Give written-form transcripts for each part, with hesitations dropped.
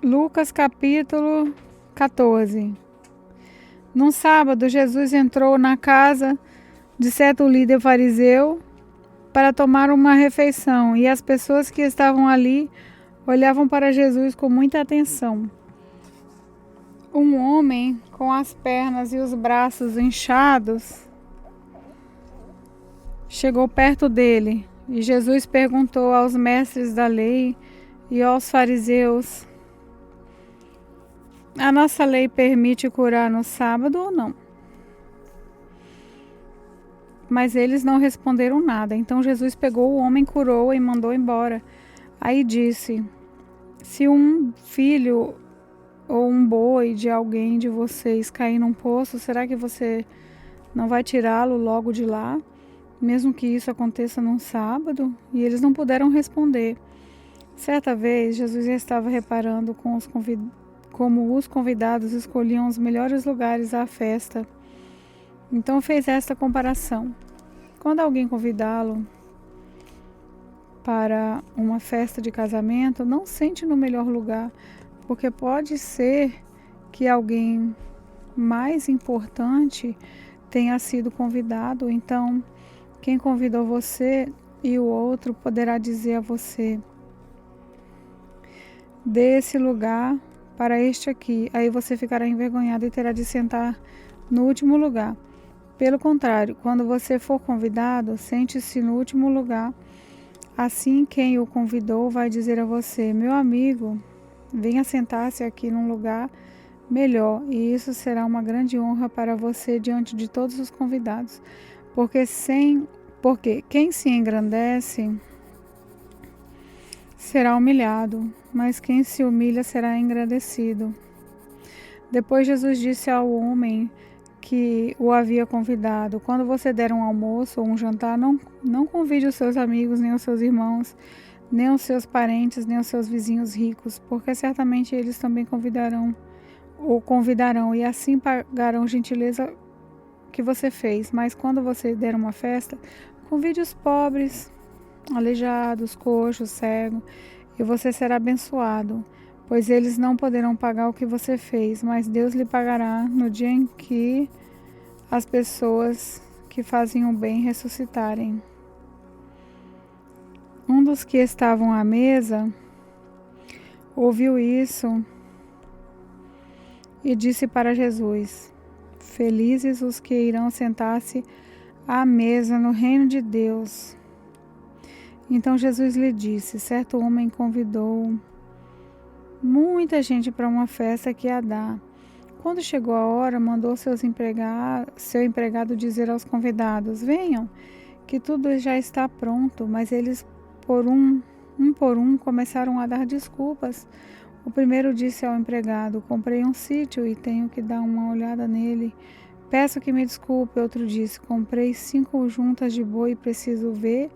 Lucas capítulo 14. Num sábado, Jesus entrou na casa de certo líder fariseu para tomar uma refeição, e as pessoas que estavam ali olhavam para Jesus com muita atenção. Um homem com as pernas e os braços inchados chegou perto dele, e Jesus perguntou aos mestres da lei e aos fariseus: a nossa lei permite curar no sábado ou não? Mas eles não responderam nada. Então Jesus pegou o homem, curou e mandou embora. Aí disse: se um filho ou um boi de alguém de vocês cair num poço, será que você não vai tirá-lo logo de lá, mesmo que isso aconteça num sábado? E eles não puderam responder. Certa vez, Jesus estava reparando como os convidados escolhiam os melhores lugares à festa. Então fez esta comparação: quando alguém convidá-lo para uma festa de casamento, não sente no melhor lugar, porque pode ser que alguém mais importante tenha sido convidado. Então, quem convidou você e o outro poderá dizer a você: dê esse lugar para este aqui. Aí você ficará envergonhado e terá de sentar no último lugar. Pelo contrário, quando você for convidado, sente-se no último lugar. Assim, quem o convidou vai dizer a você: meu amigo, venha sentar-se aqui num lugar melhor. E isso será uma grande honra para você diante de todos os convidados. Porque quem se engrandece será humilhado, mas quem se humilha será engrandecido. Depois Jesus disse ao homem que o havia convidado: quando você der um almoço ou um jantar, não convide os seus amigos, nem os seus irmãos, nem os seus parentes, nem os seus vizinhos ricos, porque certamente eles também convidarão, e assim pagarão gentileza que você fez. Mas quando você der uma festa, convide os pobres, aleijados, coxos, cegos, e você será abençoado, pois eles não poderão pagar o que você fez, mas Deus lhe pagará no dia em que as pessoas que fazem o bem ressuscitarem. Um dos que estavam à mesa ouviu isso e disse para Jesus: felizes os que irão sentar-se à mesa no reino de Deus. Então Jesus lhe disse: certo homem convidou muita gente para uma festa que ia dar. Quando chegou a hora, mandou seu empregado dizer aos convidados: venham, que tudo já está pronto. Mas eles, por um começaram a dar desculpas. O primeiro disse ao empregado: comprei um sítio e tenho que dar uma olhada nele. Peço que me desculpe. Outro disse: comprei 5 juntas de boi e preciso ver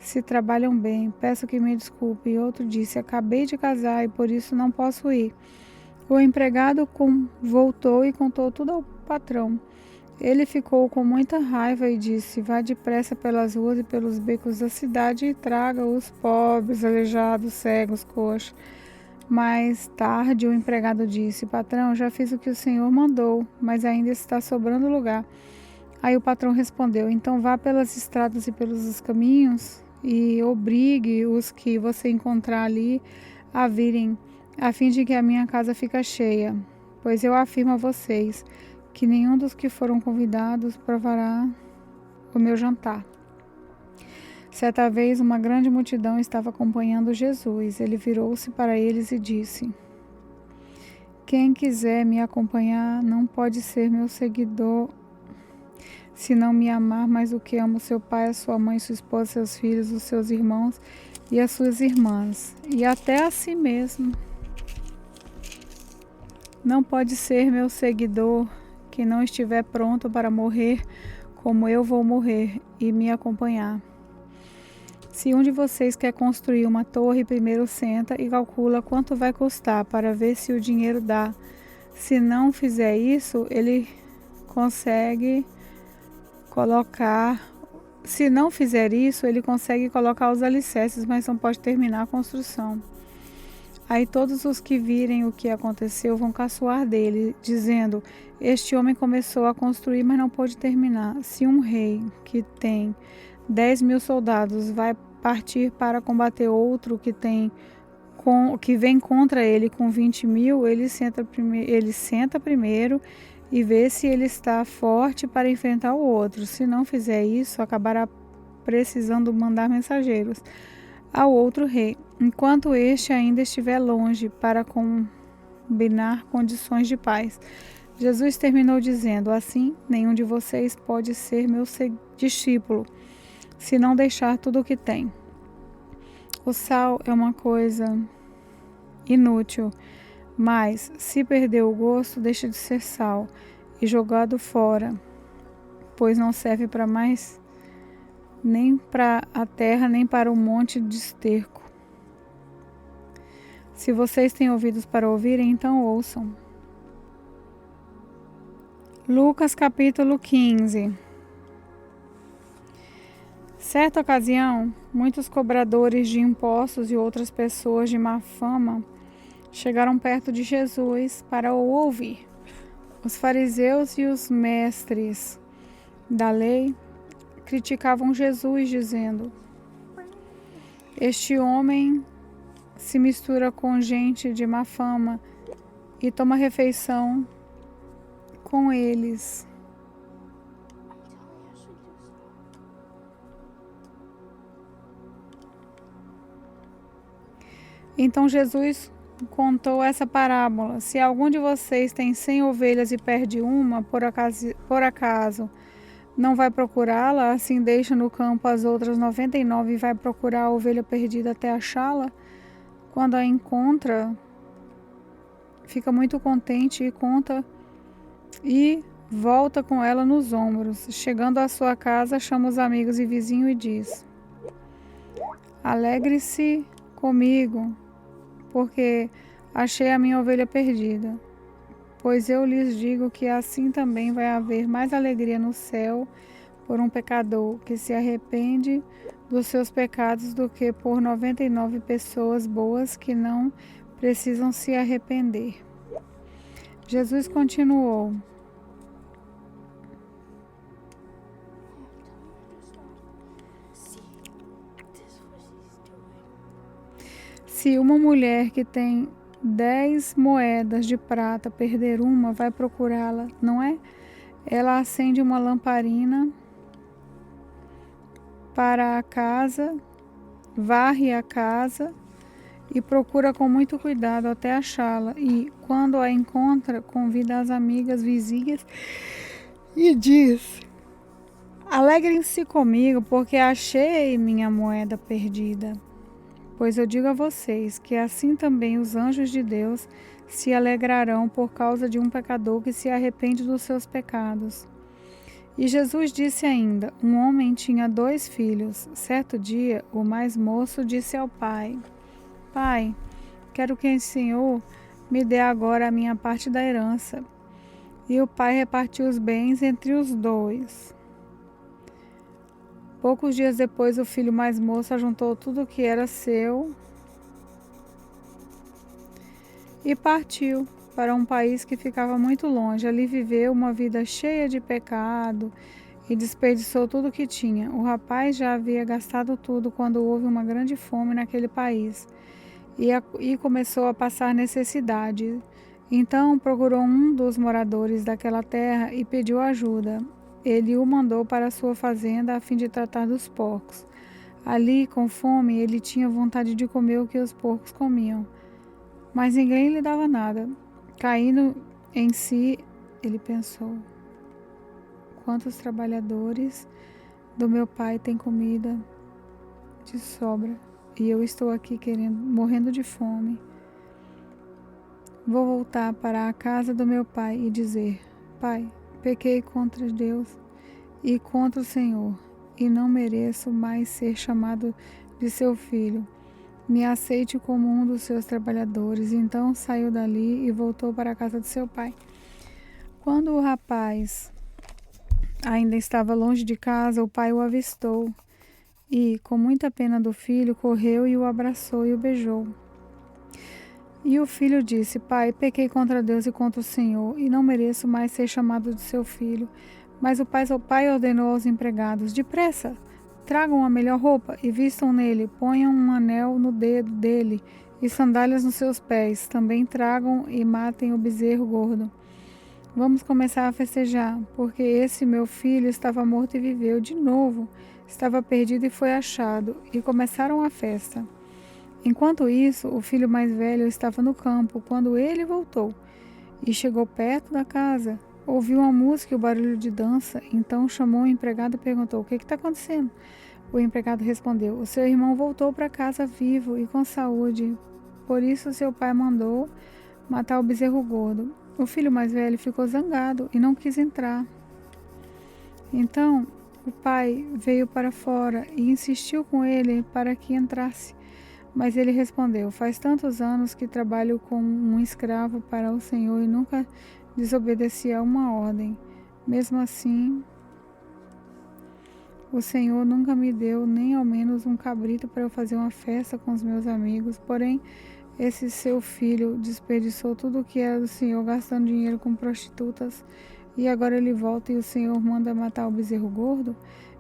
se trabalham bem. Peço que me desculpe. E outro disse: acabei de casar e por isso não posso ir. O empregado voltou e contou tudo ao patrão. Ele ficou com muita raiva e disse: vá depressa pelas ruas e pelos becos da cidade e traga os pobres, aleijados, cegos, coxos. Mais tarde o empregado disse: patrão, já fiz o que o senhor mandou, mas ainda está sobrando lugar. Aí o patrão respondeu: então vá pelas estradas e pelos caminhos e obrigue os que você encontrar ali a virem, a fim de que a minha casa fique cheia. Pois eu afirmo a vocês que nenhum dos que foram convidados provará o meu jantar. Certa vez uma grande multidão estava acompanhando Jesus. Ele virou-se para eles e disse: quem quiser me acompanhar não pode ser meu seguidor se não me amar mais do que amo seu pai, a sua mãe, sua esposa, seus filhos, os seus irmãos e as suas irmãs, e até a si mesmo. Não pode ser meu seguidor que não estiver pronto para morrer como eu vou morrer e me acompanhar. Se um de vocês quer construir uma torre, primeiro senta e calcula quanto vai custar para ver se o dinheiro dá. Se não fizer isso, ele consegue colocar os alicerces, mas não pode terminar a construção. Aí todos os que virem o que aconteceu vão caçoar dele, dizendo: este homem começou a construir, mas não pôde terminar. Se um rei que tem 10.000 soldados vai partir para combater outro que vem contra ele com 20.000, ele senta primeiro e vê se ele está forte para enfrentar o outro. Se não fizer isso, acabará precisando mandar mensageiros ao outro rei, enquanto este ainda estiver longe, para combinar condições de paz. Jesus terminou dizendo: assim, nenhum de vocês pode ser meu discípulo, se não deixar tudo o que tem. O sal é uma coisa inútil, mas se perder o gosto, deixa de ser sal e jogado fora, pois não serve para mais, nem para a terra, nem para o monte de esterco. Se vocês têm ouvidos para ouvirem, então ouçam. Lucas capítulo 15. Certa ocasião, muitos cobradores de impostos e outras pessoas de má fama chegaram perto de Jesus para o ouvir. Os fariseus e os mestres da lei criticavam Jesus, dizendo: este homem se mistura com gente de má fama e toma refeição com eles. Então Jesus contou essa parábola: se algum de vocês tem 100 ovelhas e perde uma, por acaso não vai procurá-la, assim deixa no campo as outras 99 e vai procurar a ovelha perdida até achá-la? Quando a encontra, fica muito contente e volta com ela nos ombros. Chegando à sua casa, chama os amigos e vizinhos e diz: alegre-se comigo, porque achei a minha ovelha perdida. Pois eu lhes digo que assim também vai haver mais alegria no céu por um pecador que se arrepende dos seus pecados do que por 99 pessoas boas que não precisam se arrepender. Jesus continuou: se uma mulher que tem 10 moedas de prata perder uma, vai procurá-la, não é? Ela acende uma lamparina para a casa, varre a casa e procura com muito cuidado até achá-la. E, quando a encontra, convida as amigas vizinhas e diz: alegrem-se comigo, porque achei minha moeda perdida. Pois eu digo a vocês que assim também os anjos de Deus se alegrarão por causa de um pecador que se arrepende dos seus pecados. E Jesus disse ainda: um homem tinha 2 filhos. Certo dia, o mais moço disse ao pai: pai, quero que o Senhor me dê agora a minha parte da herança. E o pai repartiu os bens entre os 2. Poucos dias depois, o filho mais moço ajuntou tudo o que era seu e partiu para um país que ficava muito longe. Ali viveu uma vida cheia de pecado e desperdiçou tudo o que tinha. O rapaz já havia gastado tudo quando houve uma grande fome naquele país e começou a passar necessidade. Então procurou um dos moradores daquela terra e pediu ajuda. Ele o mandou para sua fazenda a fim de tratar dos porcos. Ali, com fome, ele tinha vontade de comer o que os porcos comiam, mas ninguém lhe dava nada. Caindo em si, ele pensou: quantos trabalhadores do meu pai têm comida de sobra e eu estou aqui morrendo de fome. Vou voltar para a casa do meu pai e dizer: pai, pequei contra Deus e contra o Senhor, e não mereço mais ser chamado de seu filho. Me aceite como um dos seus trabalhadores. Então saiu dali e voltou para a casa de seu pai. Quando o rapaz ainda estava longe de casa, o pai o avistou e, com muita pena do filho, correu e o abraçou e o beijou. E o filho disse: Pai, pequei contra Deus e contra o Senhor, e não mereço mais ser chamado de seu filho. Mas o pai ordenou aos empregados: Depressa, tragam a melhor roupa e vistam nele, ponham um anel no dedo dele e sandálias nos seus pés. Também tragam e matem o bezerro gordo. Vamos começar a festejar, porque esse meu filho estava morto e viveu de novo, estava perdido e foi achado. E começaram a festa. Enquanto isso, o filho mais velho estava no campo, quando ele voltou e chegou perto da casa. Ouviu a música e o barulho de dança, então chamou o empregado e perguntou: O que está acontecendo? O empregado respondeu: O seu irmão voltou para casa vivo e com saúde, por isso seu pai mandou matar o bezerro gordo. O filho mais velho ficou zangado e não quis entrar. Então o pai veio para fora e insistiu com ele para que entrasse. Mas ele respondeu: Faz tantos anos que trabalho como um escravo para o Senhor e nunca desobedeci a uma ordem. Mesmo assim, o Senhor nunca me deu nem ao menos um cabrito para eu fazer uma festa com os meus amigos. Porém, esse seu filho desperdiçou tudo o que era do Senhor, gastando dinheiro com prostitutas, e agora ele volta e o Senhor manda matar o bezerro gordo?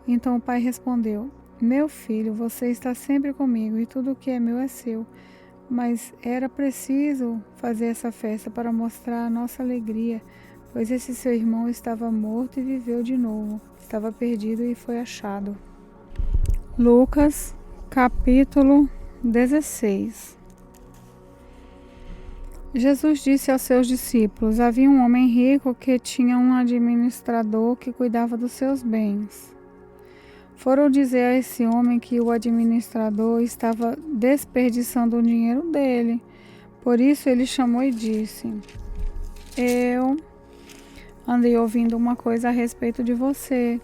Então o pai respondeu: Meu filho, você está sempre comigo e tudo o que é meu é seu. Mas era preciso fazer essa festa para mostrar a nossa alegria, pois esse seu irmão estava morto e viveu de novo. Estava perdido e foi achado. Lucas, capítulo 16. Jesus disse aos seus discípulos: Havia um homem rico que tinha um administrador que cuidava dos seus bens. Foram dizer a esse homem que o administrador estava desperdiçando o dinheiro dele. Por isso ele chamou e disse: Eu andei ouvindo uma coisa a respeito de você.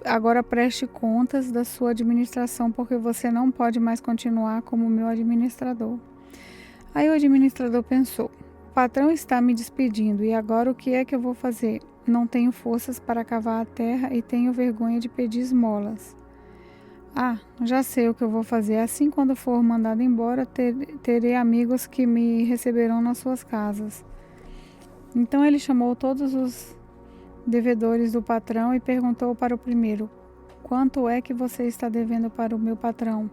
Agora preste contas da sua administração, porque você não pode mais continuar como meu administrador. Aí o administrador pensou: O patrão está me despedindo e agora o que é que eu vou fazer? Não tenho forças para cavar a terra e tenho vergonha de pedir esmolas. Já sei o que eu vou fazer. Assim, quando for mandado embora, terei amigos que me receberão nas suas casas. Então ele chamou todos os devedores do patrão e perguntou para o primeiro: Quanto é que você está devendo para o meu patrão?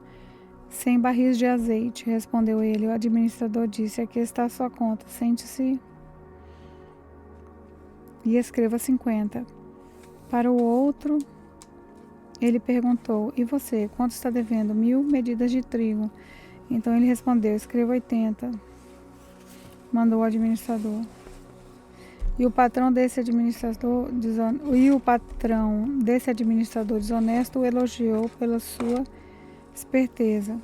100 barris de azeite, respondeu ele. O administrador disse: Aqui está a sua conta. Sente-se e escreva 50. Para o outro, ele perguntou: E você, quanto está devendo? 1000 medidas de trigo. Então ele respondeu: Escreva 80. Mandou o administrador. E o patrão desse administrador desonesto o elogiou pela sua esperteza.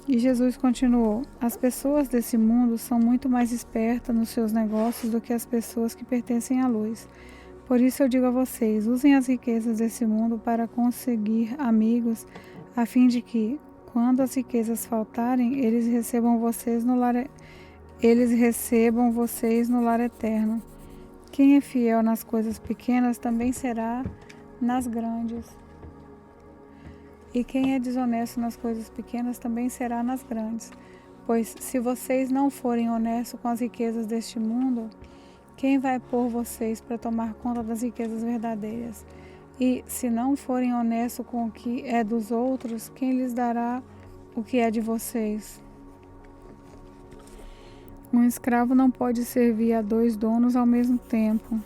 E Jesus continuou: As pessoas desse mundo são muito mais espertas nos seus negócios do que as pessoas que pertencem à luz. Por isso eu digo a vocês: usem as riquezas desse mundo para conseguir amigos, a fim de que, quando as riquezas faltarem, eles recebam vocês no lar eterno. Quem é fiel nas coisas pequenas também será nas grandes. E quem é desonesto nas coisas pequenas também será nas grandes. Pois se vocês não forem honestos com as riquezas deste mundo, quem vai pôr vocês para tomar conta das riquezas verdadeiras? E se não forem honestos com o que é dos outros, quem lhes dará o que é de vocês? Um escravo não pode servir a 2 donos ao mesmo tempo,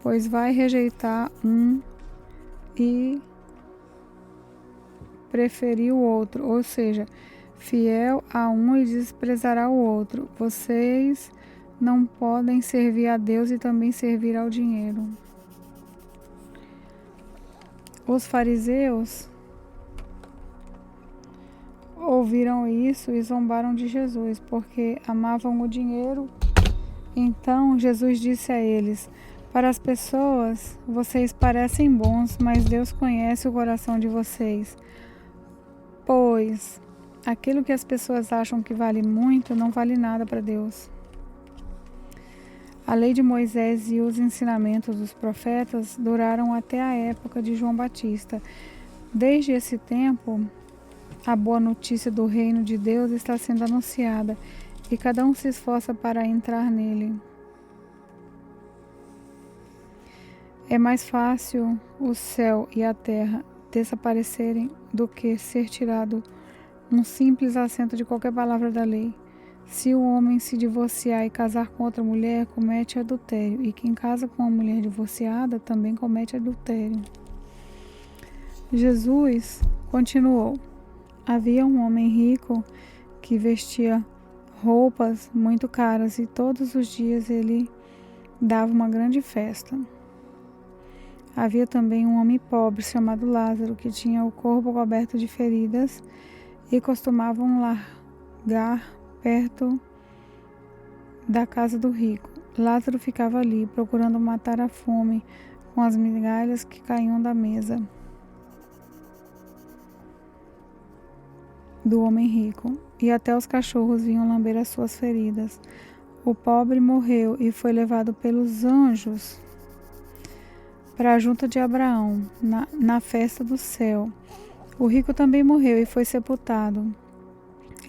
pois vai rejeitar um e preferir o outro, ou seja, fiel a um e desprezará o outro. Vocês não podem servir a Deus e também servir ao dinheiro. Os fariseus ouviram isso e zombaram de Jesus, porque amavam o dinheiro. Então Jesus disse a eles: Para as pessoas, vocês parecem bons, mas Deus conhece o coração de vocês. Pois aquilo que as pessoas acham que vale muito, não vale nada para Deus. A lei de Moisés e os ensinamentos dos profetas duraram até a época de João Batista. Desde esse tempo, A boa notícia do reino de Deus está sendo anunciada e cada um se esforça para entrar nele. É mais fácil o céu e a terra desaparecerem do que ser tirado um simples acento de qualquer palavra da lei. Se o homem se divorciar e casar com outra mulher, comete adultério, e quem casa com uma mulher divorciada também comete adultério. Jesus continuou: havia um homem rico que vestia roupas muito caras e todos os dias ele dava uma grande festa. Havia também um homem pobre chamado Lázaro que tinha o corpo coberto de feridas e costumavam largar perto da casa do rico. Lázaro ficava ali, procurando matar a fome com as migalhas que caíam da mesa do homem rico, e até os cachorros vinham lamber as suas feridas. O pobre morreu e foi levado pelos anjos para a junta de Abraão, na festa do céu. O rico também morreu e foi sepultado.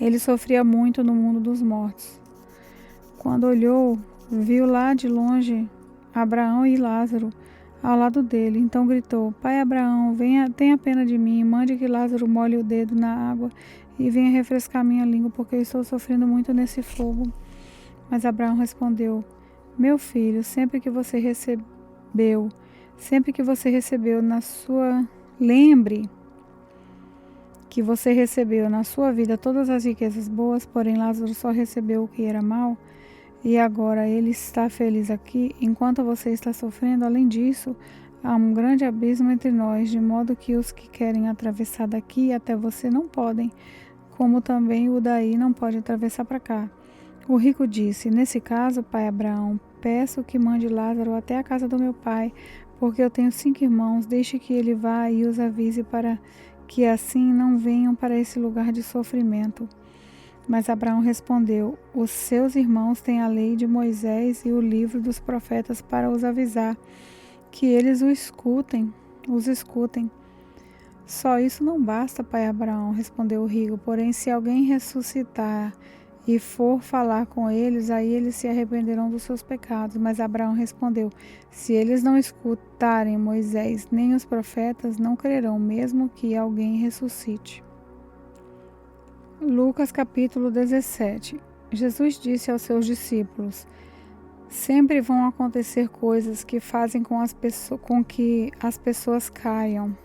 Ele sofria muito no mundo dos mortos. Quando olhou, viu lá de longe Abraão e Lázaro ao lado dele. Então gritou: Pai Abraão, tenha pena de mim, mande que Lázaro molhe o dedo na água e venha refrescar minha língua, porque eu estou sofrendo muito nesse fogo. Mas Abraão respondeu: Meu filho, sempre que você recebeu na sua... Lembre que você recebeu na sua vida todas as riquezas boas, porém Lázaro só recebeu o que era mal, e agora ele está feliz aqui, enquanto você está sofrendo. Além disso, há um grande abismo entre nós, de modo que os que querem atravessar daqui até você não podem, como também o daí não pode atravessar para cá. O rico disse: Nesse caso, pai Abraão, peço que mande Lázaro até a casa do meu pai, porque eu tenho 5 irmãos, deixe que ele vá e os avise para que assim não venham para esse lugar de sofrimento. Mas Abraão respondeu: Os seus irmãos têm a lei de Moisés e o livro dos profetas para os avisar, que eles os escutem. Só isso não basta, pai Abraão, respondeu o rico. Porém, se alguém ressuscitar e for falar com eles, aí eles se arrependerão dos seus pecados. Mas Abraão respondeu: Se eles não escutarem Moisés nem os profetas, não crerão, mesmo que alguém ressuscite. Lucas capítulo 17. Jesus disse aos seus discípulos: Sempre vão acontecer coisas que fazem com que as pessoas caiam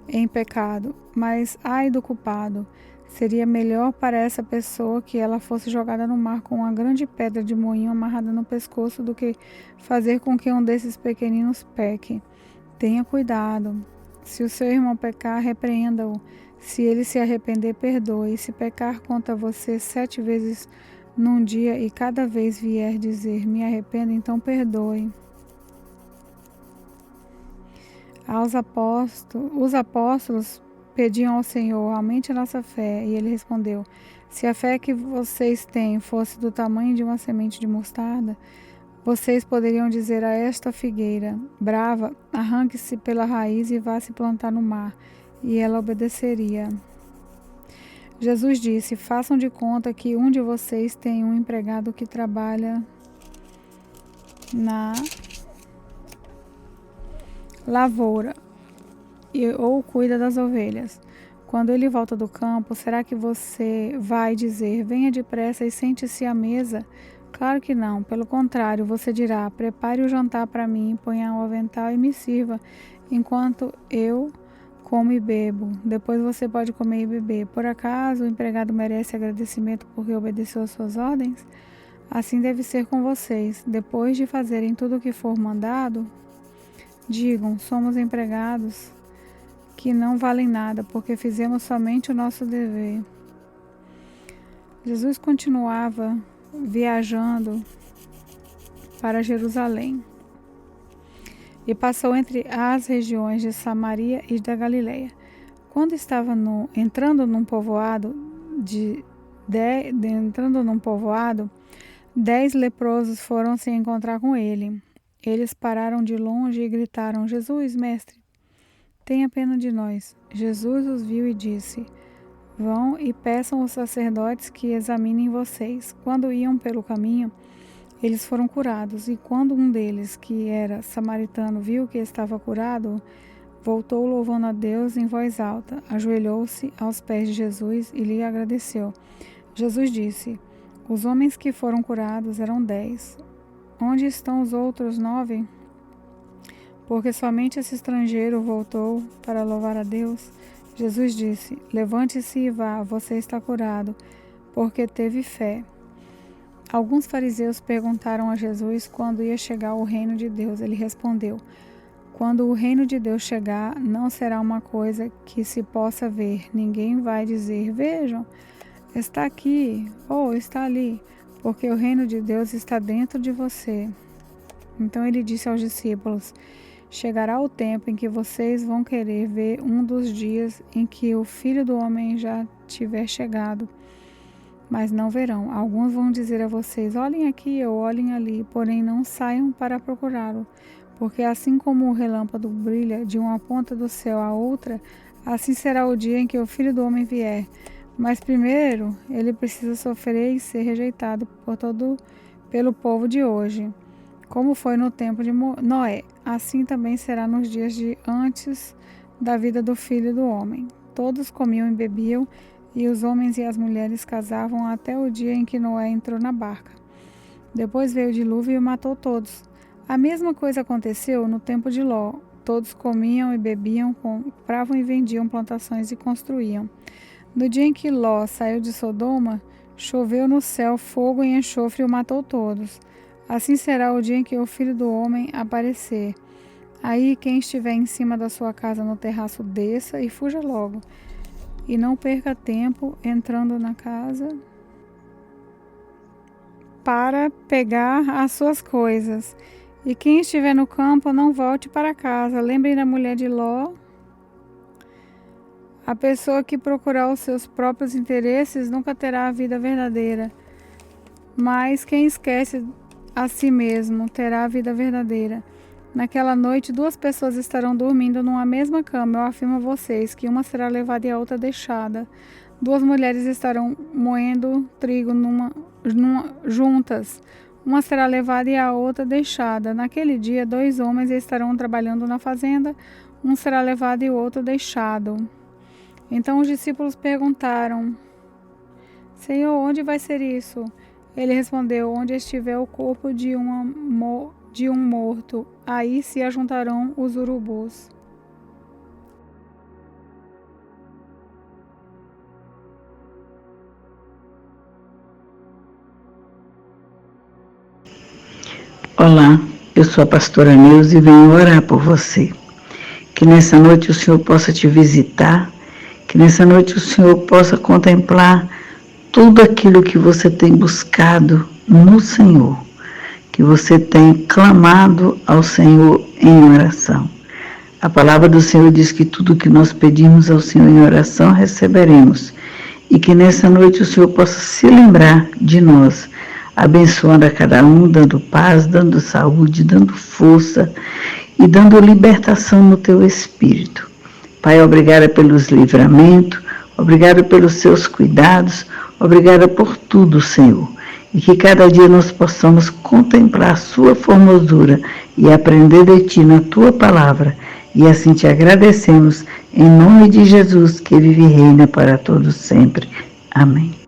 em pecado, mas ai do culpado. Seria melhor para essa pessoa que ela fosse jogada no mar com uma grande pedra de moinho amarrada no pescoço do que fazer com que um desses pequeninos peque. Tenha cuidado. Se o seu irmão pecar, repreenda-o. Se ele se arrepender, perdoe. Se pecar contra você 7 vezes num dia e cada vez vier dizer me arrependo, então perdoe. Os apóstolos pediam ao Senhor: aumente a nossa fé. E ele respondeu: se a fé que vocês têm fosse do tamanho de uma semente de mostarda, vocês poderiam dizer a esta figueira brava: arranque-se pela raiz e vá se plantar no mar, e ela obedeceria. Jesus disse: façam de conta que um de vocês tem um empregado que trabalha na lavoura ou cuida das ovelhas. Quando ele volta do campo, será que você vai dizer: venha depressa e sente-se à mesa? Claro que não. Pelo contrário, você dirá: prepare o jantar para mim, ponha o avental e me sirva, enquanto eu como e bebo. Depois você pode comer e beber. Por acaso o empregado merece agradecimento porque obedeceu às suas ordens? Assim deve ser com vocês. Depois de fazerem tudo o que for mandado, digam: somos empregados que não valem nada, porque fizemos somente o nosso dever. Jesus continuava viajando para Jerusalém e passou entre as regiões de Samaria e da Galileia. Quando estava entrando num povoado, 10 leprosos foram se encontrar com ele. Eles pararam de longe e gritaram: Jesus, mestre, tenha pena de nós. Jesus os viu e disse: Vão e peçam aos sacerdotes que examinem vocês. Quando iam pelo caminho, eles foram curados, e quando um deles, que era samaritano, viu que estava curado, voltou louvando a Deus em voz alta, ajoelhou-se aos pés de Jesus e lhe agradeceu. Jesus disse: os homens que foram curados eram 10. Onde estão os outros 9? Porque somente esse estrangeiro voltou para louvar a Deus. Jesus disse: levante-se e vá, você está curado, porque teve fé. Alguns fariseus perguntaram a Jesus quando ia chegar o reino de Deus. Ele respondeu: quando o reino de Deus chegar, não será uma coisa que se possa ver. Ninguém vai dizer: vejam, está aqui ou está ali, porque o reino de Deus está dentro de você. Então ele disse aos discípulos: chegará o tempo em que vocês vão querer ver um dos dias em que o Filho do Homem já tiver chegado, mas não verão. Alguns vão dizer a vocês: olhem aqui ou olhem ali, porém não saiam para procurá-lo. Porque assim como o relâmpago brilha de uma ponta do céu à outra, assim será o dia em que o Filho do Homem vier. Mas primeiro ele precisa sofrer e ser rejeitado pelo povo de hoje. Como foi no tempo de Noé, assim também será nos dias de antes da vida do Filho do Homem. Todos comiam e bebiam, e os homens e as mulheres casavam até o dia em que Noé entrou na barca. Depois veio o dilúvio e matou todos. A mesma coisa aconteceu no tempo de Ló. Todos comiam e bebiam, compravam e vendiam plantações e construíam. No dia em que Ló saiu de Sodoma, choveu no céu fogo e enxofre e o matou todos. Assim será o dia em que o Filho do Homem aparecer. Aí quem estiver em cima da sua casa no terraço, desça e fuja logo. E não perca tempo entrando na casa para pegar as suas coisas. E quem estiver no campo, não volte para casa. Lembrem da mulher de Ló. A pessoa que procurar os seus próprios interesses nunca terá a vida verdadeira. Mas quem esquece a si mesmo terá a vida verdadeira. Naquela noite, 2 pessoas estarão dormindo numa mesma cama. Eu afirmo a vocês que uma será levada e a outra deixada. 2 mulheres estarão moendo trigo juntas. Uma será levada e a outra deixada. Naquele dia, 2 homens estarão trabalhando na fazenda. Um será levado e o outro deixado. Então os discípulos perguntaram: Senhor, onde vai ser isso? Ele respondeu: onde estiver o corpo de um morto, aí se ajuntarão os urubus. Olá, eu sou a pastora Neuza e venho orar por você. Que nessa noite o Senhor possa te visitar, que nessa noite o Senhor possa contemplar tudo aquilo que você tem buscado no Senhor, que você tem clamado ao Senhor em oração. A palavra do Senhor diz que tudo que nós pedimos ao Senhor em oração receberemos, e que nessa noite o Senhor possa se lembrar de nós, abençoando a cada um, dando paz, dando saúde, dando força e dando libertação no teu espírito. Pai, obrigada pelos livramentos, obrigada pelos seus cuidados, obrigada por tudo, Senhor. E que cada dia nós possamos contemplar a sua formosura e aprender de ti na tua palavra. E assim te agradecemos, em nome de Jesus, que vive e reina para todos sempre. Amém.